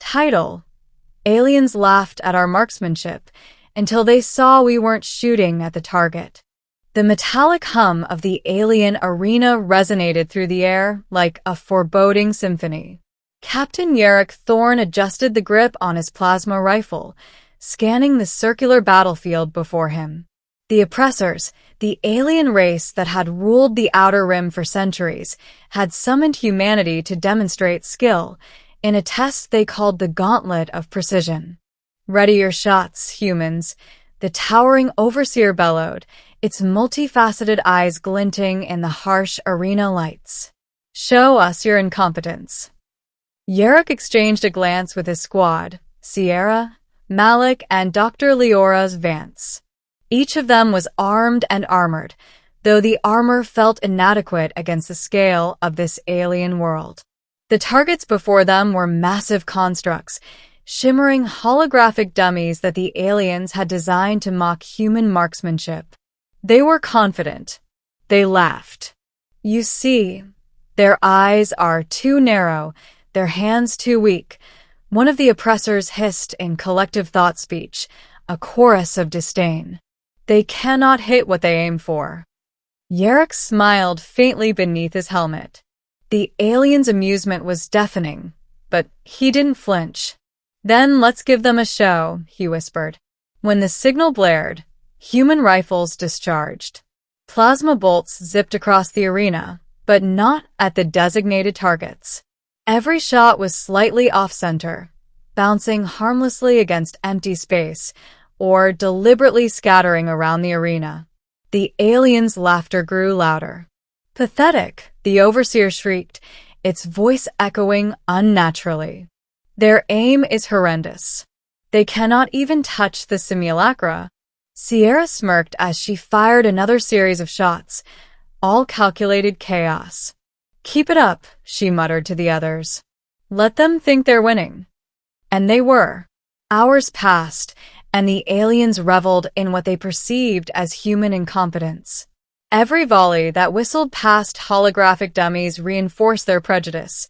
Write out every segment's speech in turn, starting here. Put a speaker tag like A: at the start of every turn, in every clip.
A: Title: Aliens laughed at our marksmanship until they saw we weren't shooting at the target. The metallic hum of the alien arena resonated through the air like a foreboding symphony. Captain Yarrick Thorne adjusted the grip on his plasma rifle, scanning the circular battlefield before him. The oppressors, the alien race that had ruled the Outer Rim for centuries, had summoned humanity to demonstrate skill in a test they called the Gauntlet of Precision. "Ready your shots, humans," the towering overseer bellowed, its multifaceted eyes glinting in the harsh arena lights. "Show us your incompetence." Yarrick exchanged a glance with his squad, Sierra, Malik, and Dr. Leora's Vance. Each of them was armed and armored, though the armor felt inadequate against the scale of this alien world. The targets before them were massive constructs, shimmering holographic dummies that the aliens had designed to mock human marksmanship. They were confident. They laughed. "You see, their eyes are too narrow, their hands too weak," one of the oppressors hissed in collective thought speech, a chorus of disdain. "They cannot hit what they aim for." Yarrick smiled faintly beneath his helmet. The alien's amusement was deafening, but he didn't flinch. "Then let's give them a show," he whispered. When the signal blared, human rifles discharged. Plasma bolts zipped across the arena, but not at the designated targets. Every shot was slightly off-center, bouncing harmlessly against empty space, or deliberately scattering around the arena. The aliens' laughter grew louder. "Pathetic," the overseer shrieked, its voice echoing unnaturally. "Their aim is horrendous. They cannot even touch the simulacra." Sierra smirked as she fired another series of shots, all calculated chaos. "Keep it up," she muttered to the others. "Let them think they're winning." And they were. Hours passed, and the aliens reveled in what they perceived as human incompetence. Every volley that whistled past holographic dummies reinforced their prejudice.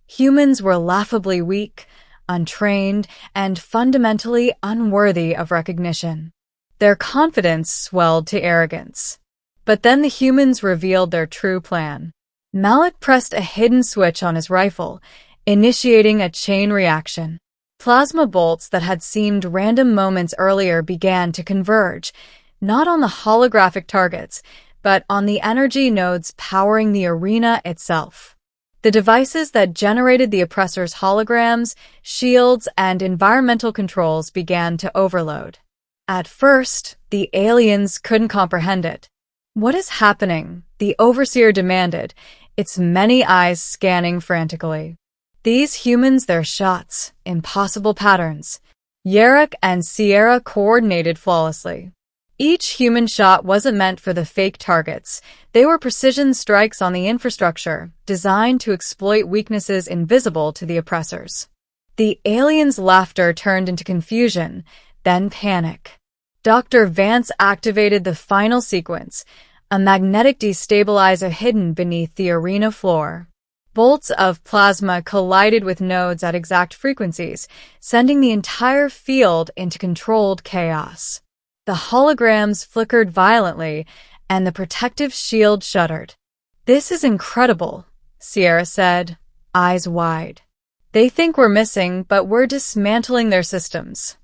A: Humans were laughably weak, untrained, and fundamentally unworthy of recognition. Their confidence swelled to arrogance. But then the humans revealed their true plan. Malik pressed a hidden switch on his rifle, initiating a chain reaction. Plasma bolts that had seemed random moments earlier began to converge, not on the holographic targets, but on the energy nodes powering the arena itself. The devices that generated the oppressors' holograms, shields, and environmental controls began to overload. At first, the aliens couldn't comprehend it. "What is happening?" the overseer demanded, its many eyes scanning frantically. "These humans, their shots, impossible patterns." Yarrick and Sierra coordinated flawlessly. Each human shot wasn't meant for the fake targets. They were precision strikes on the infrastructure, designed to exploit weaknesses invisible to the oppressors. The aliens' laughter turned into confusion, then panic. Dr. Vance activated the final sequence, a magnetic destabilizer hidden beneath the arena floor. Bolts of plasma collided with nodes at exact frequencies, sending the entire field into controlled chaos. The holograms flickered violently, and the protective shield shuddered. "This is incredible," Sierra said, eyes wide. "They think we're missing, but we're dismantling their systems."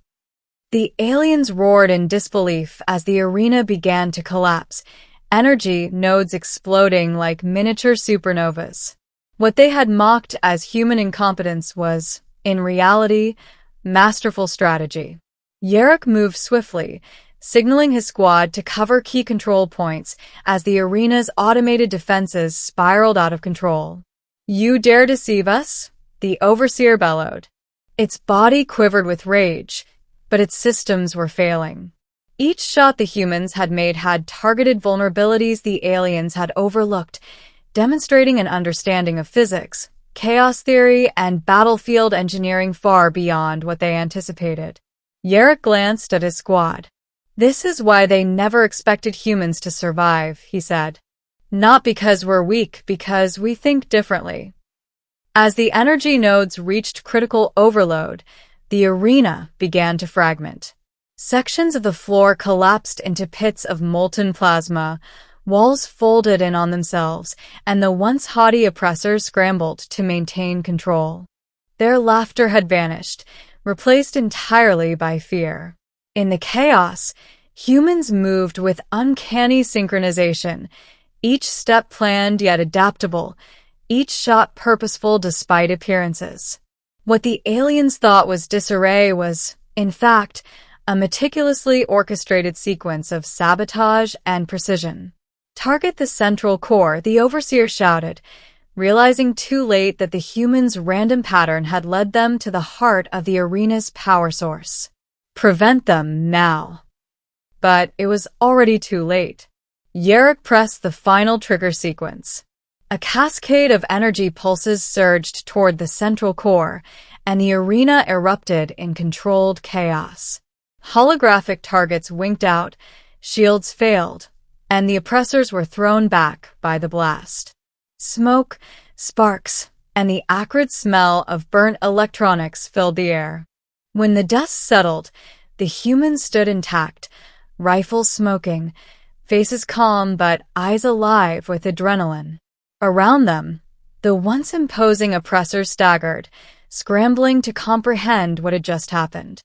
A: The aliens roared in disbelief as the arena began to collapse, energy nodes exploding like miniature supernovas. What they had mocked as human incompetence was, in reality, masterful strategy. Yarrick moved swiftly, signaling his squad to cover key control points as the arena's automated defenses spiraled out of control. "You dare deceive us?" the overseer bellowed. Its body quivered with rage, but its systems were failing. Each shot the humans had made had targeted vulnerabilities the aliens had overlooked, demonstrating an understanding of physics, chaos theory, and battlefield engineering far beyond what they anticipated. Yarrick glanced at his squad. "This is why they never expected humans to survive," he said. "Not because we're weak, because we think differently." As the energy nodes reached critical overload, the arena began to fragment. Sections of the floor collapsed into pits of molten plasma, walls folded in on themselves, and the once haughty oppressors scrambled to maintain control. Their laughter had vanished, replaced entirely by fear. In the chaos, humans moved with uncanny synchronization, each step planned yet adaptable, each shot purposeful despite appearances. What the aliens thought was disarray was, in fact, a meticulously orchestrated sequence of sabotage and precision. "Target the central core," the overseer shouted, realizing too late that the humans' random pattern had led them to the heart of the arena's power source. "Prevent them now." But it was already too late. Yarrick pressed the final trigger sequence. A cascade of energy pulses surged toward the central core, and the arena erupted in controlled chaos. Holographic targets winked out, shields failed, and the oppressors were thrown back by the blast. Smoke, sparks, and the acrid smell of burnt electronics filled the air. When the dust settled, the humans stood intact, rifles smoking, faces calm but eyes alive with adrenaline. Around them, the once imposing oppressors staggered, scrambling to comprehend what had just happened.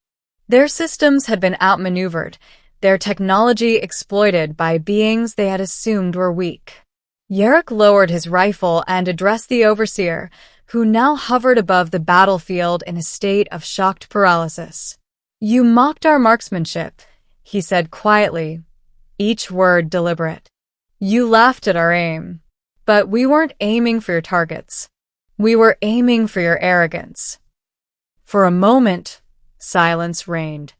A: Their systems had been outmaneuvered, their technology exploited by beings they had assumed were weak. Yarrick lowered his rifle and addressed the overseer, who now hovered above the battlefield in a state of shocked paralysis. "You mocked our marksmanship," he said quietly, each word deliberate. "You laughed at our aim. But we weren't aiming for your targets. We were aiming for your arrogance." For a moment, silence reigned.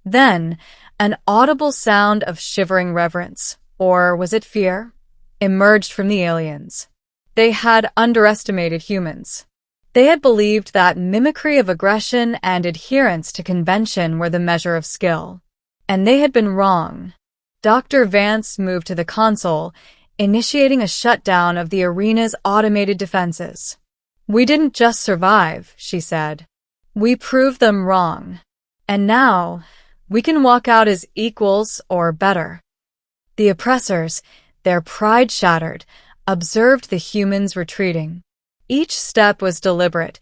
A: Then, an audible sound of shivering reverence, or was it fear, emerged from the aliens. They had underestimated humans. They had believed that mimicry of aggression and adherence to convention were the measure of skill. And they had been wrong. Dr. Vance moved to the console, initiating a shutdown of the arena's automated defenses. "We didn't just survive," she said. "We proved them wrong. And now, we can walk out as equals or better." The oppressors, their pride shattered, observed the humans retreating. Each step was deliberate,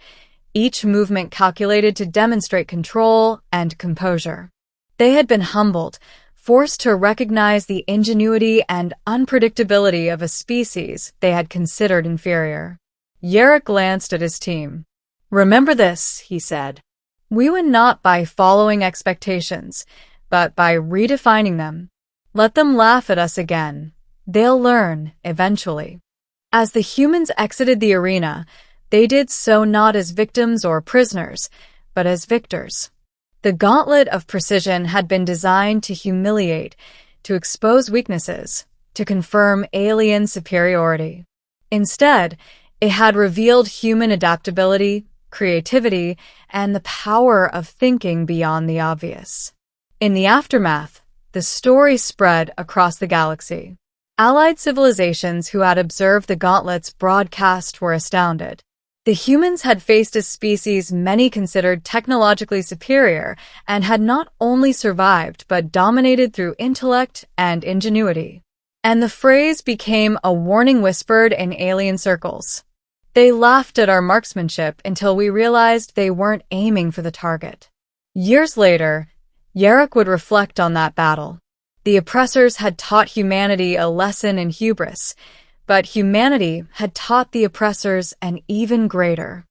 A: each movement calculated to demonstrate control and composure. They had been humbled, forced to recognize the ingenuity and unpredictability of a species they had considered inferior. Yarrick glanced at his team. "Remember this," he said. "We win not by following expectations, but by redefining them. Let them laugh at us again. They'll learn, eventually." As the humans exited the arena, they did so not as victims or prisoners, but as victors. The gauntlet of precision had been designed to humiliate, to expose weaknesses, to confirm alien superiority. Instead, it had revealed human adaptability, creativity, and the power of thinking beyond the obvious. In the aftermath, the story spread across the galaxy. Allied civilizations who had observed the gauntlet's broadcast were astounded. The humans had faced a species many considered technologically superior and had not only survived but dominated through intellect and ingenuity. And the phrase became a warning whispered in alien circles. They laughed at our marksmanship until we realized they weren't aiming for the target. Years later, Yarrick would reflect on that battle. The oppressors had taught humanity a lesson in hubris, but humanity had taught the oppressors an even greater.